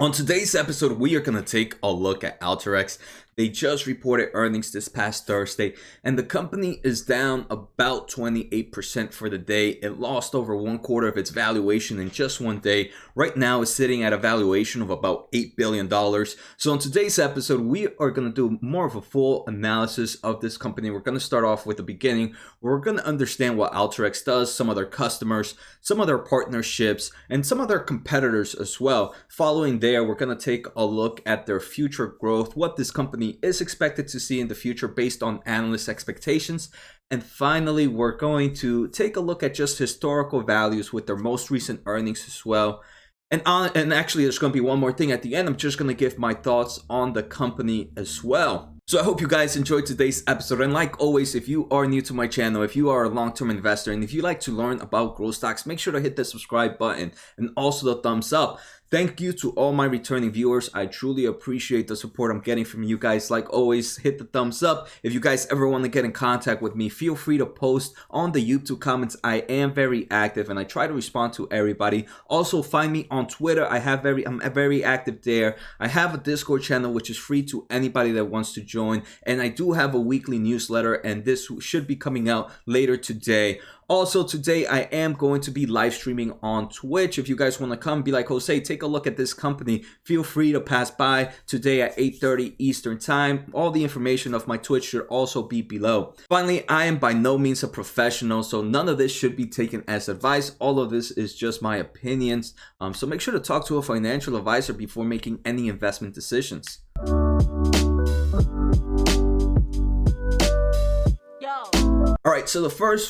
On today's episode, we are going to take a look at ALTERYX. They just reported earnings this past Thursday, and the company is down about 28% for the day. It lost over 1/4 of its valuation in just one day. Right now, it's sitting at a valuation of about $8 billion. So on today's episode, we are going to do more of a full analysis of this company. We're going to start off with the beginning. We're going to understand what ALTERYX does, some of their customers, some of their partnerships, and some of their competitors as well. Following there, we're going to take a look at their future growth, what this company is expected to see in the future based on analyst expectations. And finally, we're going to take a look at just historical values with their most recent earnings as well. And actually, there's going to be one more thing at the end. I'm just going to give my thoughts on the company as well. So I hope you guys enjoyed today's episode. And like always, if you are new to my channel, if you are a long-term investor, and if you like to learn about growth stocks, make sure to hit the subscribe button and also the thumbs up. Thank you to all my returning viewers. I truly appreciate the support I'm getting from you guys. Like always, hit the thumbs up. If you guys ever want to get in contact with me, feel free to post on the YouTube comments. I am very active and I try to respond to everybody. Also, find me on Twitter. I'm very active there. I have a Discord channel which is free to anybody that wants to join. And I do have a weekly newsletter, and this should be coming out later today. Also, today I am going to be live streaming on Twitch. If you guys want to come, be like, Jose, take a look at this company, feel free to pass by today at 8:30 Eastern time. All the information of my Twitch should also be below. Finally, I am by no means a professional, so none of this should be taken as advice. All of this is just my opinions. So make sure to talk to a financial advisor before making any investment decisions. All right, so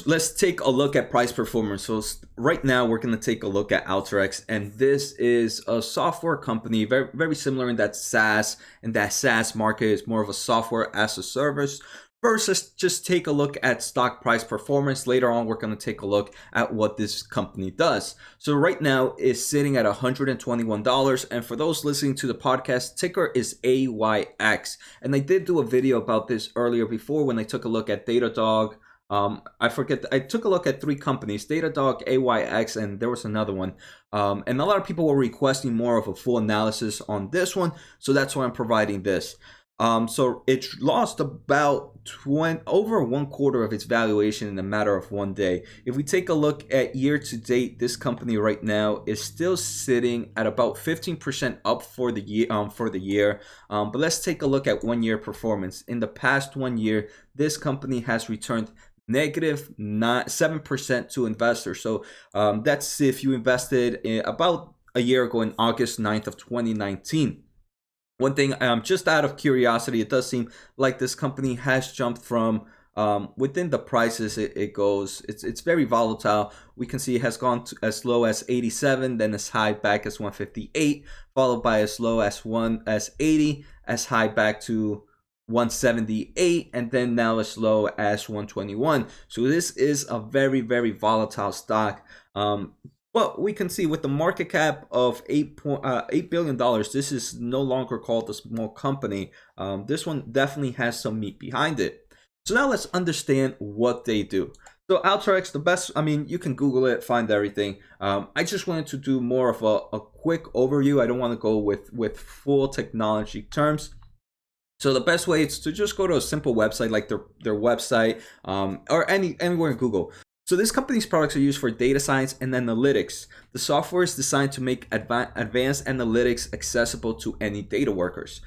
let's take a look at price performance. So right now we're going to take a look at ALTERYX, and this is a software company, very, very similar in that Saas, and that Saas market is more of a software as a service. First, let's just take a look at stock price performance. Later on, we're going to take a look at what this company does. So right now it's sitting at $121. And for those listening to the podcast, ticker is AYX. And I did do a video about this earlier before when I took a look at DDOG. I took a look at 3 companies, DDOG, AYX, and there was another one. And a lot of people were requesting more of a full analysis on this one. So that's why I'm providing this. So it lost about over 1/4 of its valuation in a matter of one day. If we take a look at year to date, this company right now is still sitting at about 15% up for the year. But let's take a look at 1 year performance. In the past 1 year, this company has returned negative 7% to investors. So that's if you invested about a year ago in August 9th of 2019. One thing, just out of curiosity, it does seem like this company has jumped from within the prices it goes. It's very volatile. We can see it has gone to as low as 87, then as high back as 158, followed by as low as 80, as high back to 178, and then now as low as 121. So this is a very, very volatile stock. Well, we can see with the market cap of $8 billion, this is no longer called a small company. This one definitely has some meat behind it. So now let's understand what they do. So ALTERYX, you can Google it, find everything. I just wanted to do more of a quick overview. I don't want to go with full technology terms. So the best way is to just go to a simple website like their website or anywhere in Google. So this company's products are used for data science and analytics. The software is designed to make advanced analytics accessible to any data workers.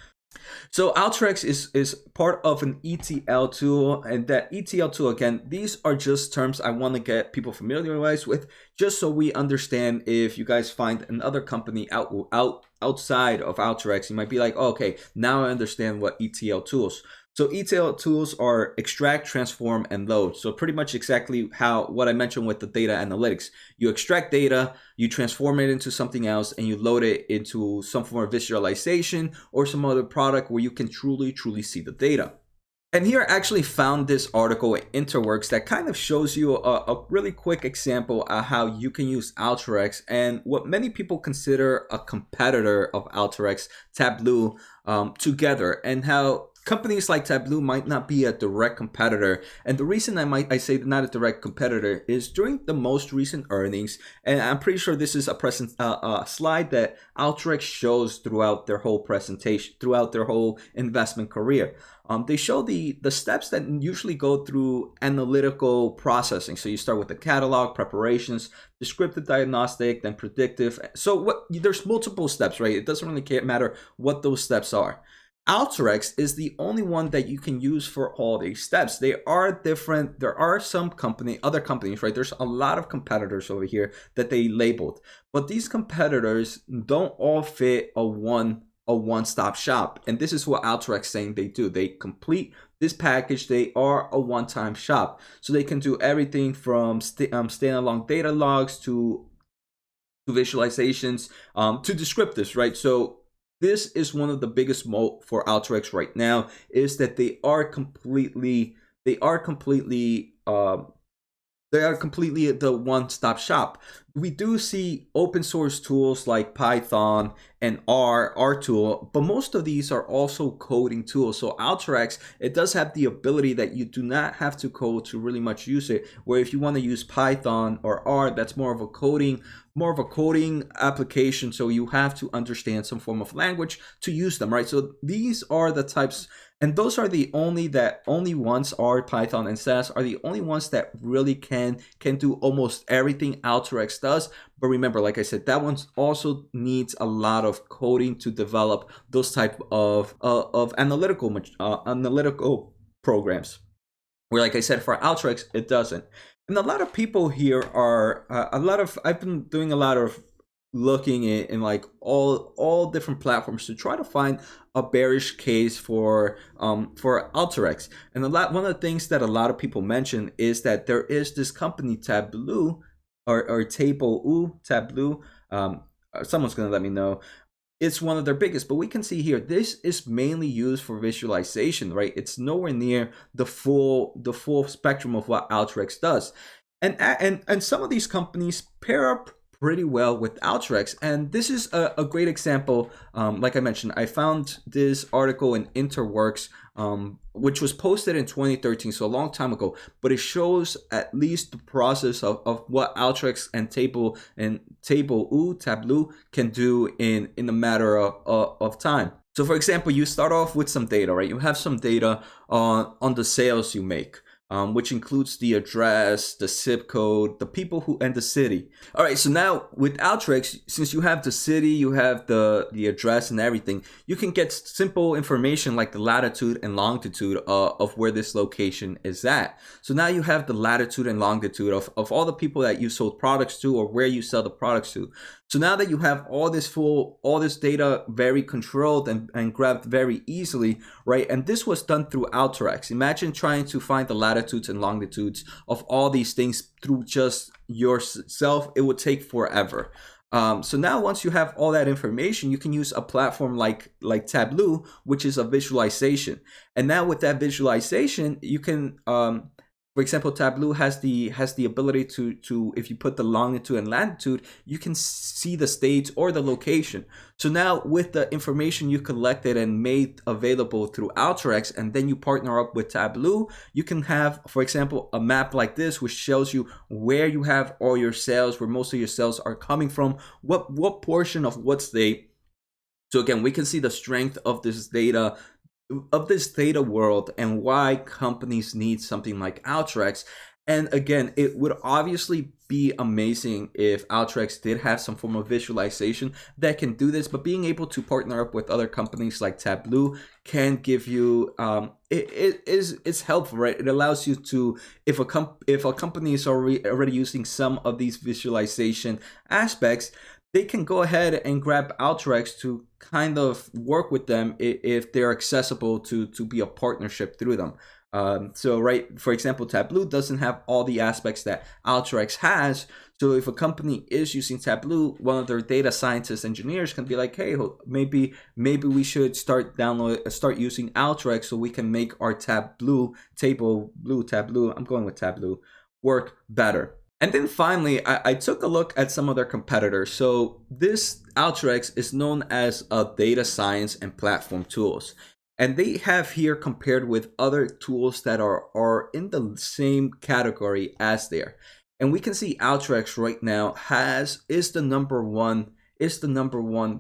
So ALTERYX is part of an ETL tool, and that ETL tool, again, these are just terms I want to get people familiarized with, just so we understand. If you guys find another company outside of ALTERYX, you might be like, oh, okay, now I understand what ETL tools. So ETL tools are extract, transform, and load. So pretty much exactly what I mentioned with the data analytics. You extract data, you transform it into something else, and you load it into some form of visualization or some other product where you can truly see the data. And here I actually found this article at ALTERYX that kind of shows you a really quick example of how you can use ALTERYX and what many people consider a competitor of ALTERYX, Tableau, together, and how companies like Tableau might not be a direct competitor. And the reason I say not a direct competitor is during the most recent earnings, and I'm pretty sure this is a slide that ALTERYX shows throughout their whole presentation, throughout their whole investment career. They show the steps that usually go through analytical processing. So you start with the catalog, preparations, descriptive diagnostic, then predictive. So there's multiple steps, right? It doesn't really matter what those steps are. ALTERYX is the only one that you can use for all these steps. They are different. There are some other companies, right? There's a lot of competitors over here that they labeled, but these competitors don't all fit a one-stop shop. And this is what ALTERYX saying they do. They complete this package. They are a one-time shop. So they can do everything from standalone data logs to visualizations, to descriptives, right? So this is one of the biggest moat for ALTERYX right now, is that they are completely the one-stop shop. We do see open source tools like Python and R tool, but most of these are also coding tools. So ALTERYX, it does have the ability that you do not have to code to really much use it, where if you want to use Python or R, that's more of a coding application. So you have to understand some form of language to use them, right? So these are the types, and those are the only ones, are Python and Saas are the only ones that really can do almost everything ALTERYX does. But remember, like I said, that one also needs a lot of coding to develop those type of analytical programs, where, like I said, for ALTERYX, it doesn't. And a lot of people here are I've been doing a lot of looking in like all different platforms to try to find a bearish case for ALTERYX. And one of the things that a lot of people mention is that there is this company Tableau or Tableau. Someone's gonna let me know. It's one of their biggest, but we can see here, this is mainly used for visualization, right? It's nowhere near the full spectrum of what ALTERYX does. And some of these companies pair up pretty well with ALTERYX, and this is a great example. Like I mentioned, I found this article in Interworks, which was posted in 2013, so a long time ago, but it shows at least the process of what ALTERYX and Tableau can do in a matter of time. So for example, you start off with some data, right? You have some data on the sales you make, which includes the address, the zip code, the people and the city. All right, so now with ALTERYX, since you have the city, you have the address and everything, you can get simple information like the latitude and longitude of where this location is at. So now you have the latitude and longitude of all the people that you sold products to or where you sell the products to. So now that you have all this data very controlled and grabbed very easily, right? And this was done through ALTERYX. Imagine trying to find the latitudes and longitudes of all these things through just yourself. It would take forever. So now once you have all that information, you can use a platform like Tableau, which is a visualization. And now with that visualization, you can, for example, Tableau has the ability to if you put the longitude and latitude, you can see the state or the location. So now with the information you collected and made available through ALTERYX, and then you partner up with Tableau, you can have, for example, a map like this, which shows you where you have all your sales, where most of your sales are coming from, what portion of what state. So again, we can see the strength of this data world and why companies need something like ALTERYX. And again, it would obviously be amazing if ALTERYX did have some form of visualization that can do this, but being able to partner up with other companies like Tableau can give you it's helpful, right? It allows you to, if a company is already using some of these visualization aspects, they can go ahead and grab ALTERYX to kind of work with them if they're accessible to be a partnership through them. So, right, for example, Tableau doesn't have all the aspects that ALTERYX has. So if a company is using Tableau, one of their data scientists, engineers can be like, hey, maybe we should start using ALTERYX so we can make our Tableau, I'm going with Tableau, work better. And then finally, I took a look at some of their competitors. So this ALTERYX is known as a data science and platform tools. And they have here compared with other tools that are in the same category as there. And we can see ALTERYX right now is the number one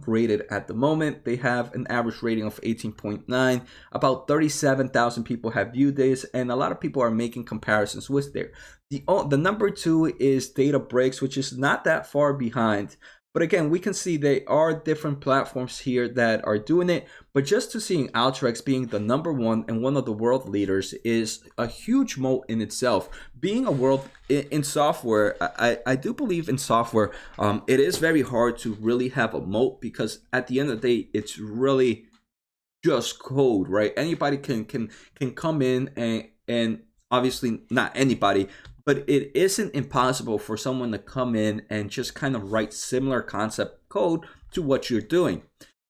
rated at the moment. They have an average rating of 18.9. About 37,000 people have viewed this, and a lot of people are making comparisons with there. The number two is DataBricks, which is not that far behind. But again, we can see there are different platforms here that are doing it. But just to seeing ALTERYX being the number one and one of the world leaders is a huge moat in itself. Being a world in software, I do believe in software, it is very hard to really have a moat, because at the end of the day, it's really just code, right? Anybody can come in and obviously not anybody, but it isn't impossible for someone to come in and just kind of write similar concept code to what you're doing.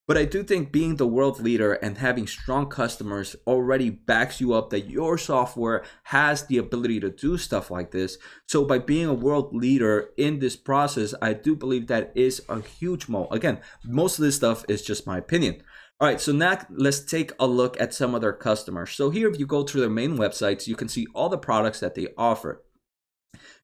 But I do think being the world leader and having strong customers already backs you up that your software has the ability to do stuff like this. So by being a world leader in this process, I do believe that is a huge moat. Again, most of this stuff is just my opinion. All right, so now let's take a look at some of their customers. So here, if you go to their main websites, you can see all the products that they offer,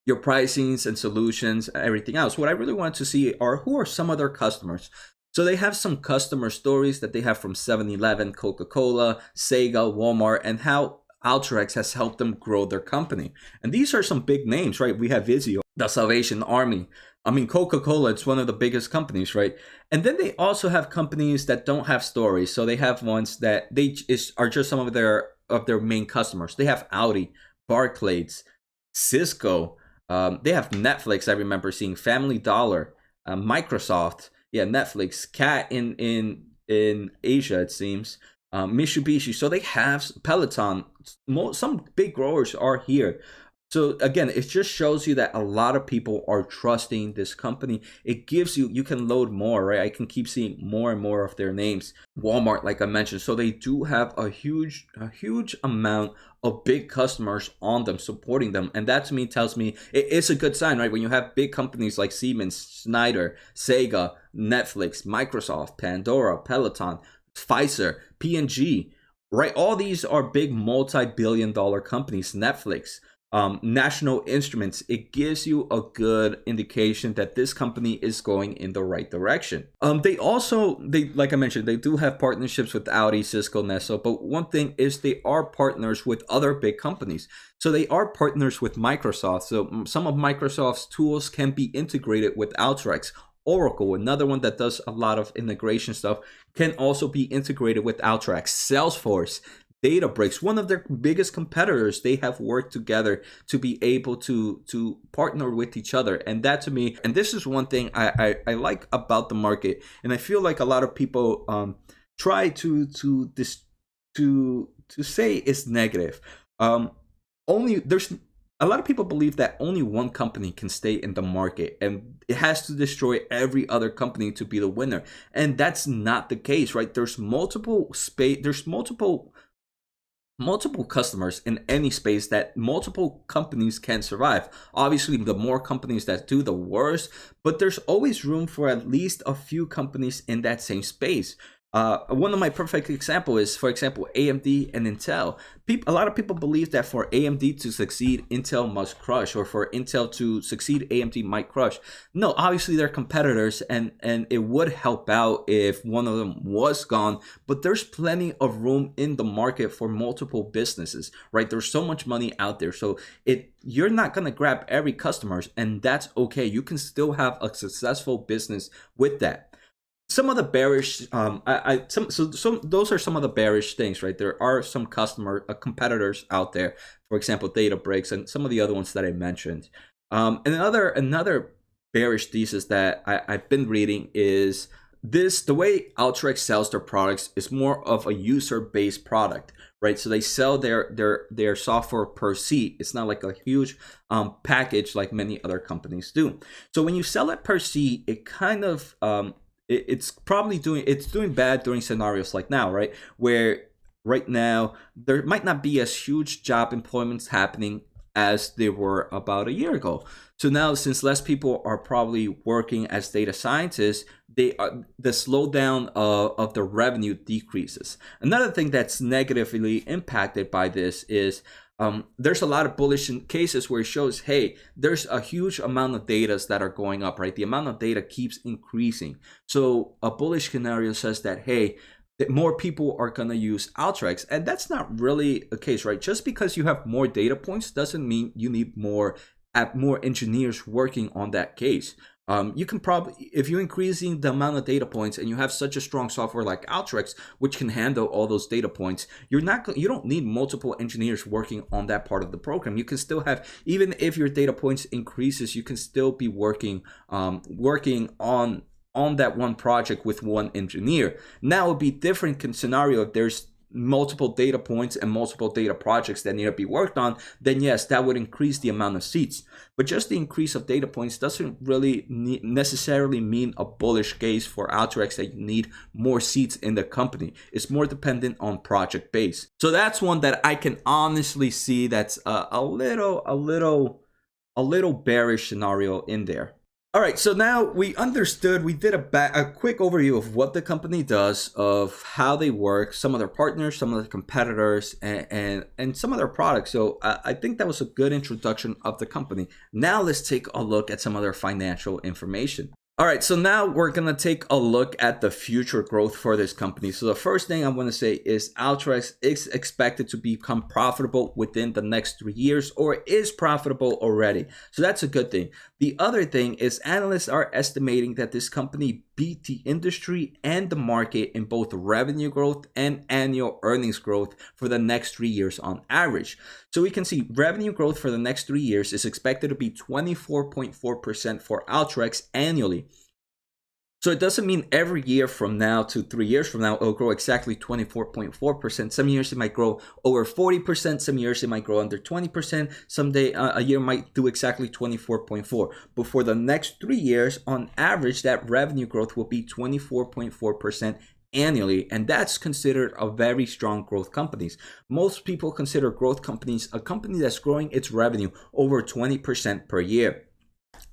your pricings and solutions, everything else. What I really want to see are who are some of their customers. So they have some customer stories that they have from 7-Eleven, Coca-Cola, Sega, Walmart, and how ALTERYX has helped them grow their company. And these are some big names, right? We have Vizio, the Salvation Army. I mean, Coca-Cola, it's one of the biggest companies, right? And then they also have companies that don't have stories. So they have ones that are just some of their main customers. They have Audi, Barclays, Cisco. They have Netflix. I remember seeing Family Dollar, Microsoft. Yeah, Netflix, Cat in Asia, it seems. Mitsubishi. So they have Peloton. Some big growers are here. So again, it just shows you that a lot of people are trusting this company. It gives you can load more, right? I can keep seeing more and more of their names. Walmart, like I mentioned. So they do have a huge amount of big customers on them, supporting them. And that to me tells me it's a good sign, right? When you have big companies like Siemens, Schneider, Sega, Netflix, Microsoft, Pandora, Peloton, Pfizer, P&G, right? All these are big multi-billion-dollar companies. Netflix, National Instruments. It gives you a good indication that this company is going in the right direction. They like I mentioned, they do have partnerships with Audi, Cisco, Nestle, but one thing is they are partners with other big companies. So they are partners with Microsoft. So some of Microsoft's tools can be integrated with ALTERYX. Oracle, another one that does a lot of integration stuff, can also be integrated with ALTERYX. Salesforce, DataBricks, one of their biggest competitors, they have worked together to be able to partner with each other. And that to me, and this is one thing I like about the market, and I feel like a lot of people try to say it's negative. There's a lot of people believe that only one company can stay in the market and it has to destroy every other company to be the winner. And that's not the case, right? There's multiple customers in any space that multiple companies can survive. Obviously, the more companies that do, the worse, but there's always room for at least a few companies in that same space. One of my perfect example is, for example, AMD and Intel. A lot of people believe that for AMD to succeed, Intel must crush, or for Intel to succeed, AMD might crush. No, obviously they're competitors, and it would help out if one of them was gone, but there's plenty of room in the market for multiple businesses, right? There's so much money out there, so you're not gonna grab every customer, and that's okay. You can still have a successful business with that. Some of the bearish, those are some of the bearish things, right? There are some competitors out there, for example, DataBricks and some of the other ones that I mentioned. And another bearish thesis that I've been reading is the way ALTERYX sells their products is more of a user-based product, right? So they sell their software per seat. It's not like a huge package like many other companies do. So when you sell it per seat, it kind of it's doing bad during scenarios like now, right? Where right now there might not be as huge job employments happening as they were about a year ago. So now, since less people are probably working as data scientists, the slowdown of the revenue decreases. Another thing that's negatively impacted by this is there's a lot of bullish cases where it shows, hey, there's a huge amount of data that are going up, right? The amount of data keeps increasing. So a bullish scenario says that, hey, that more people are going to use ALTERYX. And that's not really the case, right? Just because you have more data points doesn't mean you need more engineers working on that case. You can probably, if you're increasing the amount of data points and you have such a strong software like ALTERYX, which can handle all those data points, you don't need multiple engineers working on that part of the program. You can still have, even if your data points increases, you can still be working on that one project with one engineer. Now it would be different scenario if there's multiple data points and multiple data projects that need to be worked on, then yes, that would increase the amount of seats. But just the increase of data points doesn't really necessarily mean a bullish case for ALTERYX that you need more seats in the company. It's more dependent on project base. So that's one that I can honestly see that's a little bearish scenario in there. All right, so now we understood, we did a quick overview of what the company does, of how they work, some of their partners, some of their competitors, and some of their products. So I think that was a good introduction of the company. Now let's take a look at some of their financial information. All right, so now we're going to take a look at the future growth for this company. So the first thing I want to say is ALTERYX is expected to become profitable within the next 3 years, or is profitable already. So that's a good thing. The other thing is analysts are estimating that this company beat the industry and the market in both revenue growth and annual earnings growth for the next 3 years on average. So we can see revenue growth for the next 3 years is expected to be 24.4% for ALTERYX annually. So it doesn't mean every year from now to 3 years from now, it'll grow exactly 24.4%. Some years it might grow over 40%. Some years it might grow under 20%. Someday a year might do exactly 24.4. But for the next 3 years, on average, that revenue growth will be 24.4% annually, and that's considered a very strong growth companies. Most people consider growth companies a company that's growing its revenue over 20% per year.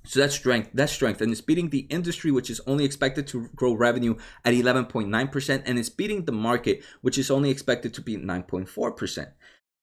So that's strength, and it's beating the industry, which is only expected to grow revenue at 11.9%, and it's beating the market, which is only expected to be 9.4%.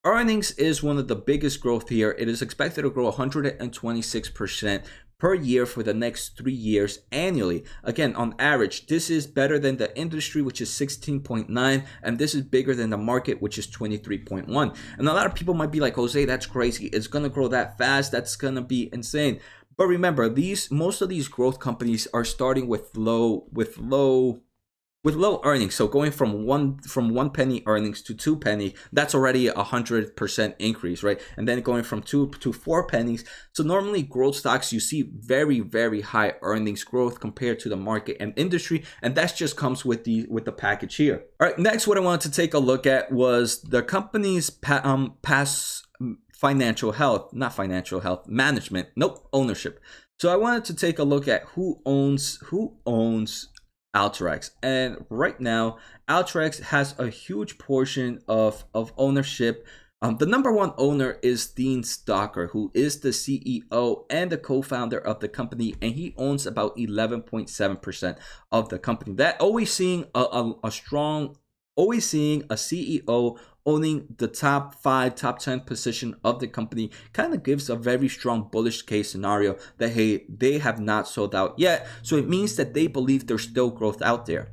Earnings is one of the biggest growth here. It is expected to grow 126% per year for the next 3 years annually. Again, on average, this is better than the industry, which is 16.9, and this is bigger than the market, which is 23.1. And a lot of people might be like, Jose, that's crazy. It's gonna grow that fast. That's gonna be insane. But remember, most of these growth companies are starting with low earnings. So going from one penny earnings to 2 penny, that's already 100% increase, right? And then going from 2 to 4 pennies. So normally growth stocks, you see very, very high earnings growth compared to the market and industry, and that just comes with the package here. All right, next, what I wanted to take a look at was the company's past ownership. So I wanted to take a look at who owns ALTERYX. And right now, ALTERYX has a huge portion of ownership. The number one owner is Dean Stocker, who is the CEO and the co-founder of the company, and he owns about 11.7% of the company. That always seeing a CEO owning the top 5, top 10 position of the company kind of gives a very strong bullish case scenario that, hey, they have not sold out yet. So it means that they believe there's still growth out there.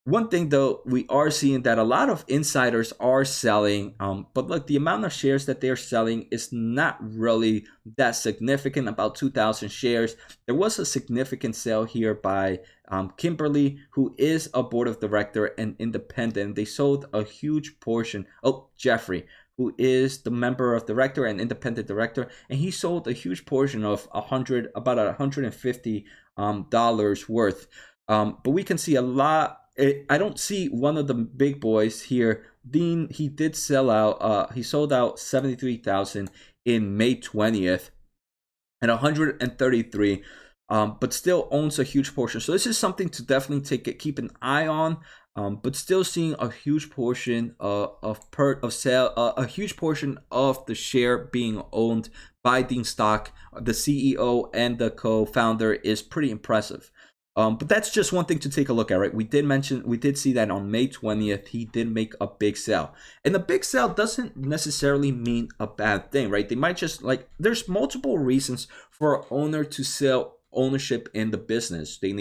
One thing though, we are seeing that a lot of insiders are selling, but look, the amount of shares that they're selling is not really that significant, about 2,000 shares. There was a significant sale here by Kimberly, who is a board of director and independent. They sold a huge portion. Jeffrey, who is the member of director and independent director, and he sold a huge portion of about $150 worth. But we can see a lot. I don't see one of the big boys here. Dean, he did sell out. He sold out 73,000 in May 20th and 133, but still owns a huge portion. So this is something to definitely keep an eye on. but still seeing a huge portion a huge portion of the share being owned by Dean Stock, the CEO and the co-founder, is pretty impressive. But that's just one thing to take a look at, right? We did see that on May 20th, he did make a big sale. And the big sale doesn't necessarily mean a bad thing, right? They might just there's multiple reasons for an owner to sell ownership in the business. They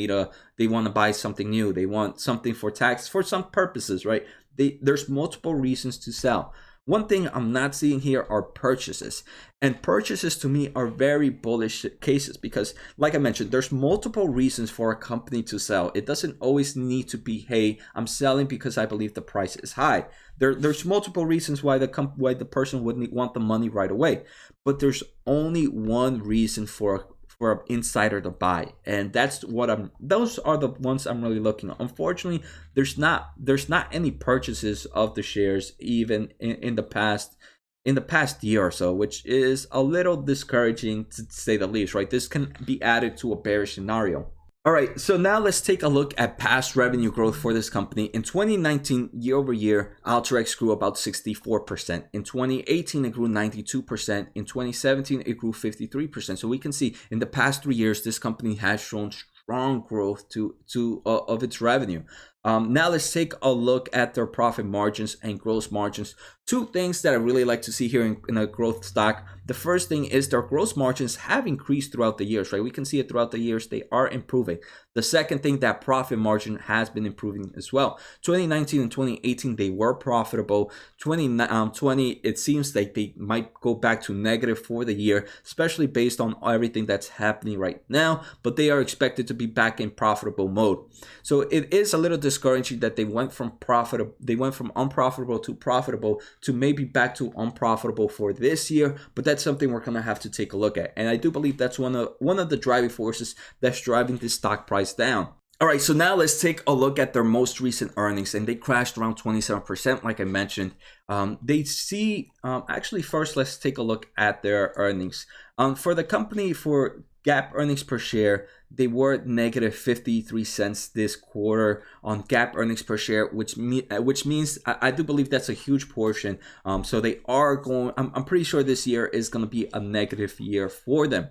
want to buy something new. They want something for tax, for some purposes, right? There's multiple reasons to sell. One thing I'm not seeing here are purchases. And purchases to me are very bullish cases because, like I mentioned, there's multiple reasons for a company to sell. It doesn't always need to be, hey, I'm selling because I believe the price is high. There's multiple reasons why the person wouldn't want the money right away. But there's only one reason for an insider to buy, and those are the ones I'm really looking at. Unfortunately, there's not any purchases of the shares even in the past year or so, which is a little discouraging to say the least, right? This can be added to a bearish scenario. All right, so now let's take a look at past revenue growth for this company. In 2019, year over year, ALTERYX grew about 64%. In 2018, it grew 92%. In 2017, it grew 53%. So we can see in the past 3 years, this company has shown strong growth of its revenue. Now let's take a look at their profit margins and gross margins. Two things that I really like to see here in a growth stock. The first thing is their gross margins have increased throughout the years, right? We can see it throughout the years. They are improving. The second thing, that profit margin has been improving as well. 2019 and 2018, they were profitable. 2020, it seems like they might go back to negative for the year, especially based on everything that's happening right now, but they are expected to be back in profitable mode. So it is a little discouraging that they went from unprofitable to profitable to maybe back to unprofitable for this year, but that's something we're gonna have to take a look at. And I do believe that's one of the driving forces that's driving this stock price down. All right, so now let's take a look at their most recent earnings, and they crashed around 27%, like I mentioned. Actually, first, let's take a look at their earnings. For the company, for GAAP earnings per share, they were negative 53 cents this quarter on GAAP earnings per share, which means I do believe that's a huge portion. So they are going, I'm pretty sure this year is going to be a negative year for them.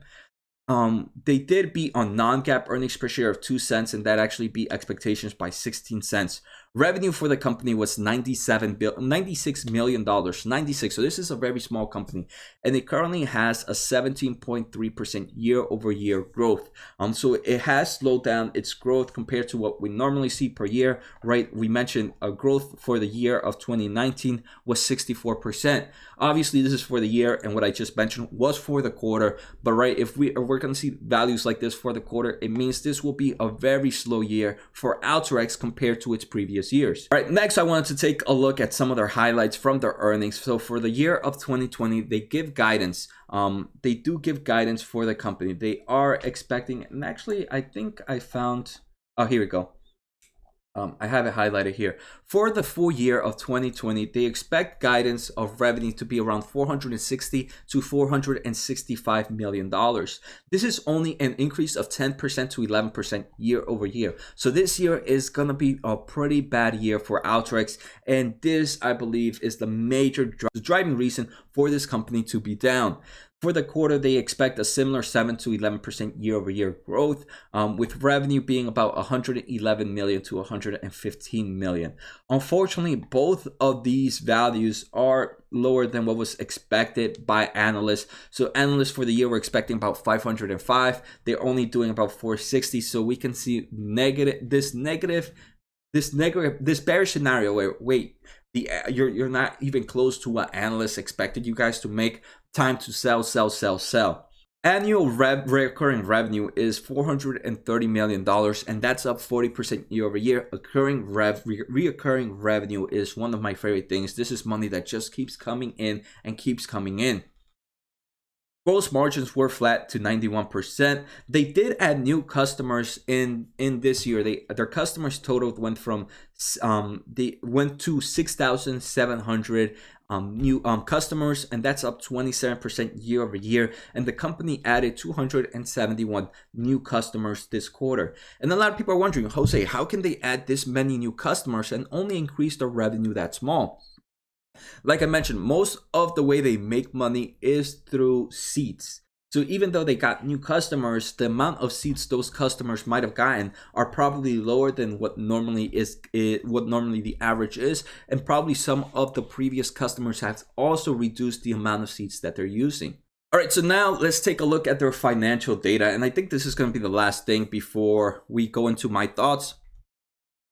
They did beat on non-GAAP earnings per share of 2 cents, and that actually beat expectations by 16 cents. Revenue for the company was $96 million, 96. So this is a very small company, and it currently has a 17.3% year-over-year growth. So it has slowed down its growth compared to what we normally see per year, right? We mentioned a growth for the year of 2019 was 64%. Obviously, this is for the year, and what I just mentioned was for the quarter. But right, if we're going to see values like this for the quarter, it means this will be a very slow year for ALTERYX compared to its previous years. All right, next I wanted to take a look at some of their highlights from their earnings. So for the year of 2020, they give guidance. They do give guidance for the company. They are expecting, and actually I think I found, oh, here we go. I have it highlighted here. For the full year of 2020, they expect guidance of revenue to be around $460 to $465 million. This is only an increase of 10% to 11% year over year. So this year is going to be a pretty bad year for ALTERYX, and this, I believe, is the major driving reason for this company to be down. For the quarter, they expect a similar 7 to 11% year-over-year growth, with revenue being about $111 million to $115 million. Unfortunately, both of these values are lower than what was expected by analysts. So analysts for the year were expecting about 505. They're only doing about 460. So we can see this bearish scenario where you're not even close to what analysts expected you guys to make. Time to sell. Annual recurring revenue is $430 million, and that's up 40% year over year. Reoccurring revenue is one of my favorite things. This is money that just keeps coming in and keeps coming in. Gross margins were flat to 91%. They did add new customers in this year. Their customers total went to 6,700 new customers, and that's up 27% year over year. And the company added 271 new customers this quarter. And a lot of people are wondering, Jose, how can they add this many new customers and only increase their revenue that small? Like I mentioned, most of the way they make money is through seats. So even though they got new customers, the amount of seats those customers might have gotten are probably lower than what normally the average is, and probably some of the previous customers have also reduced the amount of seats that they're using. All right, so now let's take a look at their financial data, and I think this is going to be the last thing before we go into my thoughts.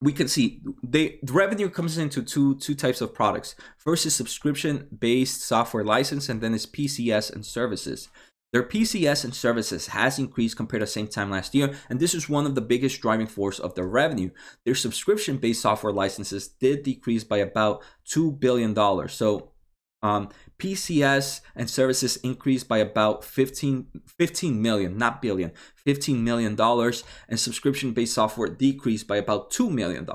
We can see the revenue comes into two types of products. First is subscription-based software license, and then is PCS and services. Their PCS and services has increased compared to the same time last year, and this is one of the biggest driving force of their revenue. Their subscription-based software licenses did decrease by about $2 billion. So PCS and services increased by about 15 million, not billion, $15 million, and subscription-based software decreased by about $2 million.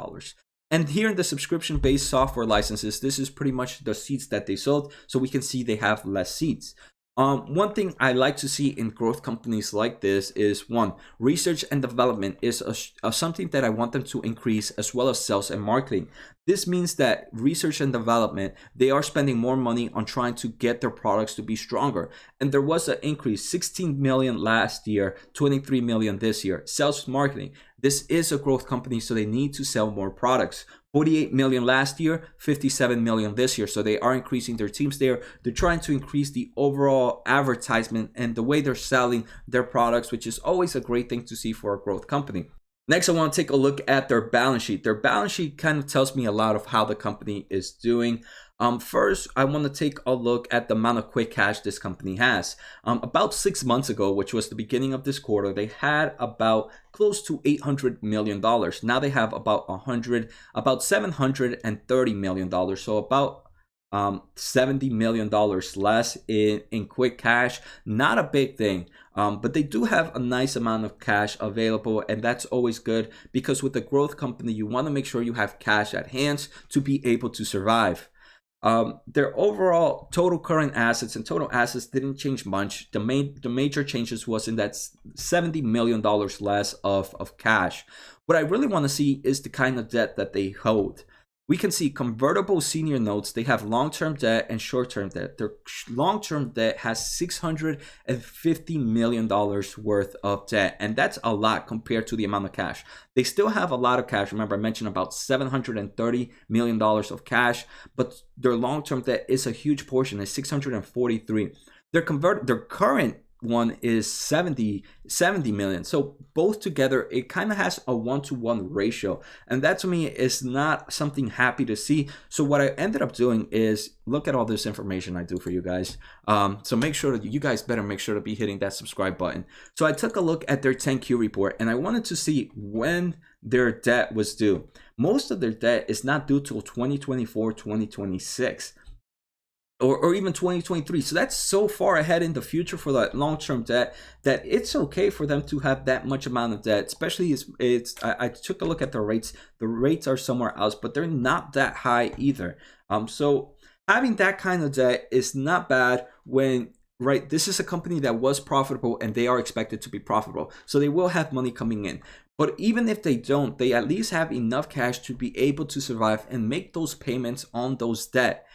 And here in the subscription-based software licenses, this is pretty much the seats that they sold, so we can see they have less seats. One thing I like to see in growth companies like this is, one, research and development is something that I want them to increase, as well as sales and marketing. This means that research and development, they are spending more money on trying to get their products to be stronger. And there was an increase, 16 million last year, 23 million this year. Sales marketing, this is a growth company, so they need to sell more products. 48 million last year, 57 million this year. So they are increasing their teams there. They're trying to increase the overall advertisement and the way they're selling their products, which is always a great thing to see for a growth company. Next, I want to take a look at their balance sheet. Their balance sheet kind of tells me a lot of how the company is doing. First, I want to take a look at the amount of quick cash this company has. About 6 months ago, which was the beginning of this quarter, they had about close to $800 million. Now they have about $730 million. So about $70 million less in quick cash. Not a big thing, but they do have a nice amount of cash available, and that's always good, because with a growth company, you want to make sure you have cash at hand to be able to survive. Their overall total current assets and total assets didn't change much. The major changes was in that $70 million less of cash. What I really want to see is the kind of debt that they hold. We can see convertible senior notes. They have long-term debt and short-term debt. Their long-term debt has $650 million worth of debt, and that's a lot compared to the amount of cash. They still have a lot of cash. Remember, I mentioned about $730 million of cash, but their long-term debt is a huge portion. It's $643. Their current one is 70 million. So both together, it kind of has a 1-to-1 ratio, and that to me is not something happy to see. So what I ended up doing is look at all this information I do for you guys. So make sure that you guys better make sure to be hitting that subscribe button. So I took a look at their 10Q report, and I wanted to see when their debt was due. Most of their debt is not due till 2024, 2026. Or even 2023. So that's so far ahead in the future for that long-term debt that it's okay for them to have that much amount of debt. Especially I took a look at the rates. The rates are somewhere else, but they're not that high either. So having that kind of debt is not bad when, right, this is a company that was profitable and they are expected to be profitable. So they will have money coming in. But even if they don't, they at least have enough cash to be able to survive and make those payments on those debt.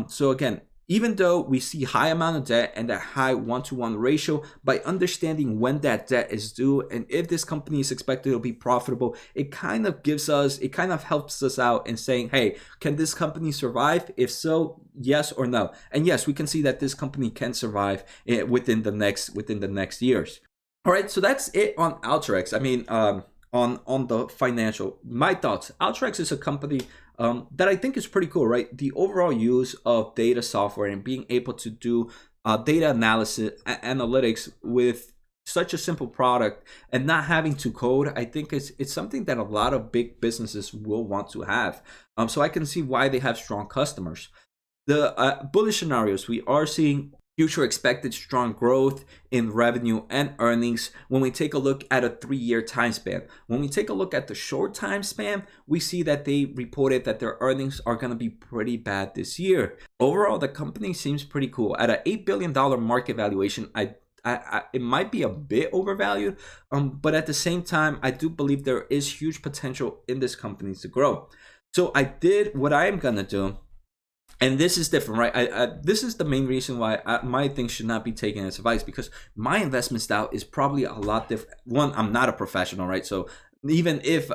So again, even though we see high amount of debt and that high 1-to-1 ratio, by understanding when that debt is due and if this company is expected to be profitable, it kind of helps us out in saying, hey, can this company survive? If so, yes or no. And yes, we can see that this company can survive within the next years. All right, so that's it on ALTERYX. I mean, on the financial, my thoughts. ALTERYX is a company that I think is pretty cool, right? The overall use of data software and being able to do data analysis, analytics with such a simple product and not having to code, I think it's something that a lot of big businesses will want to have. So I can see why they have strong customers. The bullish scenarios, we are seeing future expected strong growth in revenue and earnings when we take a look at a 3-year time span. When we take a look at the short time span, we see that they reported that their earnings are going to be pretty bad this year. Overall, the company seems pretty cool. At an $8 billion market valuation, it might be a bit overvalued, but at the same time, I do believe there is huge potential in this company to grow. So I did what I am going to do. And this is different, right? This is the main reason why my things should not be taken as advice, because my investment style is probably a lot different. One, I'm not a professional, right? So even if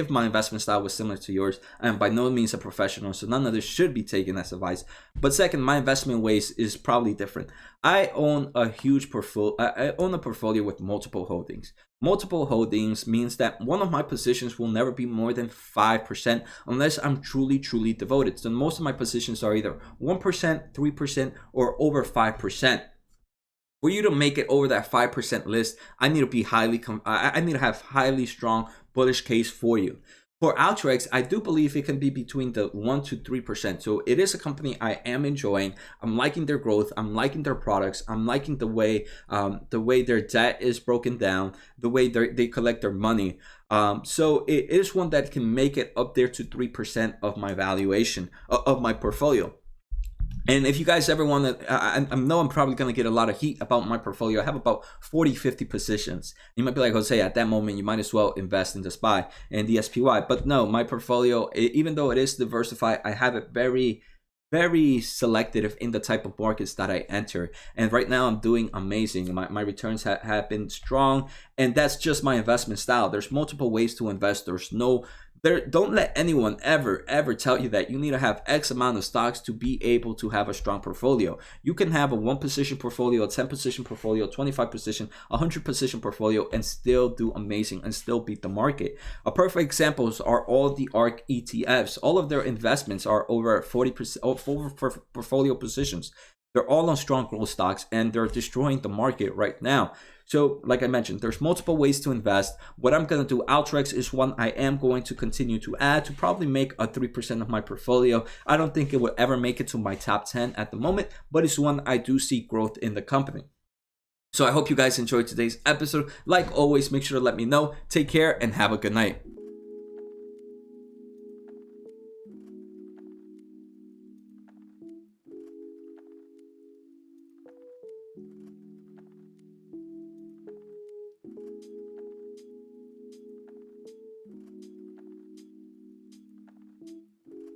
my investment style was similar to yours, I am by no means a professional, so none of this should be taken as advice. But second, my investment ways is probably different. I own a huge portfolio. I own a portfolio with multiple holdings. Multiple holdings means that one of my positions will never be more than 5% unless I'm truly devoted. So most of my positions are either 1%, 3%, or over 5%. For you to make it over that 5% list, I need to be I need to have highly strong bullish case for you. For ALTERYX, I do believe it can be between the 1 to 3%. So it is a company I am enjoying. I'm liking their growth. I'm liking their products. I'm liking the way their debt is broken down, the way they collect their money. So it is one that can make it up there to 3% of my valuation of my portfolio. And if you guys ever want to, I know I'm probably going to get a lot of heat about my portfolio. I have about 40, 50 positions. You might be like, Jose, at that moment, you might as well invest in the SPY and the SPY. But no, my portfolio, even though it is diversified, I have it very, very selective in the type of markets that I enter. And right now I'm doing amazing. My returns have been strong. And that's just my investment style. There's multiple ways to invest. Don't let anyone ever tell you that you need to have X amount of stocks to be able to have a strong portfolio. You can have a 1 position portfolio, a 10 position portfolio, 25 position, 100 position portfolio, and still do amazing and still beat the market. A perfect examples are all the ARK ETFs. All of their investments are over 40% over portfolio positions. They're all on strong growth stocks and they're destroying the market right now. So like I mentioned, there's multiple ways to invest. What I'm going to do, ALTERYX is one I am going to continue to add to probably make a 3% of my portfolio. I don't think it will ever make it to my top 10 at the moment, but it's one I do see growth in the company. So I hope you guys enjoyed today's episode. Like always, make sure to let me know. Take care and have a good night.